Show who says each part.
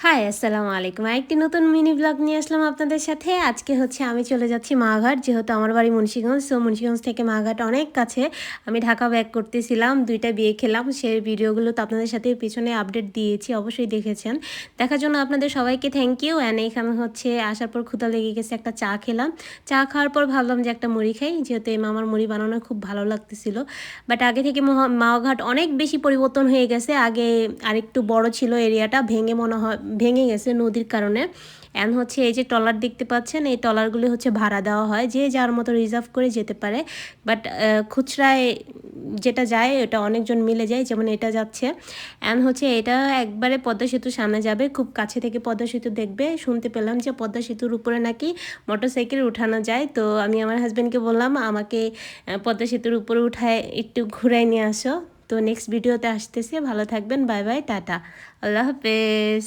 Speaker 1: High, আসসালামু আলাইকুম। আরেকটি নতুন মিনি ব্লগ নিয়ে আসলাম আপনাদের সাথে। আজকে হচ্ছে আমি চলে যাচ্ছি মাঘাট, যেহেতু আমার বাড়ি মুন্সিগঞ্জ। সো মুন্সিগঞ্জ থেকে মাঘাট অনেক কাছে। আমি ঢাকা ব্যাক করতেছিলাম, ২ টা বিয়ে খেলাম। সেই ভিডিওগুলো তো আপনাদের সাথে পিছনে আপডেট দিয়েছি, অবশ্যই দেখেছেন। দেখার জন্য আপনাদের সবাইকে থ্যাংক ইউ। অ্যান্ড এখানে হচ্ছে আসার পর ক্ষুধা লেগে গেছে, একটা চা খেলাম। চা খাওয়ার পর ভাবলাম যে একটা মুড়ি খাই, যেহেতু এই মামার মুড়ি বানানো খুব ভালো লাগতেছিল। বাট আগে থেকে মাওঘাট অনেক বেশি পরিবর্তন হয়ে গেছে। আগে আরেকটু বড় ছিল এরিয়াটা, ভেঙে গেছে নদীর কারণে। অ্যান্ড হচ্ছে এই যে ট্রলার দেখতে পাচ্ছেন, এই ট্রলারগুলো হচ্ছে ভাড়া দেওয়া হয়, যে যার মতো রিজার্ভ করে যেতে পারে। বাট খুচরায় যেটা যায় ওটা অনেকজন মিলে যায়, যেমন এটা যাচ্ছে। অ্যান্ড হচ্ছে এটা একবারে পদ্মা সেতুর সামনে যাবে, খুব কাছে থেকে পদ্মা সেতু দেখবে। শুনতে পেলাম যে পদ্মা সেতুর উপরে নাকি মোটরসাইকেল উঠানো যায়। তো আমি আমার হাজব্যান্ডকে বললাম আমাকে পদ্মা সেতুর উপরে উঠায় একটু ঘুরাই নিয়ে আসো। তো নেক্সট ভিডিওতে আসতেছে, ভালো থাকবেন, বাই বাই, টাটা, আল্লাহ হাফেজ।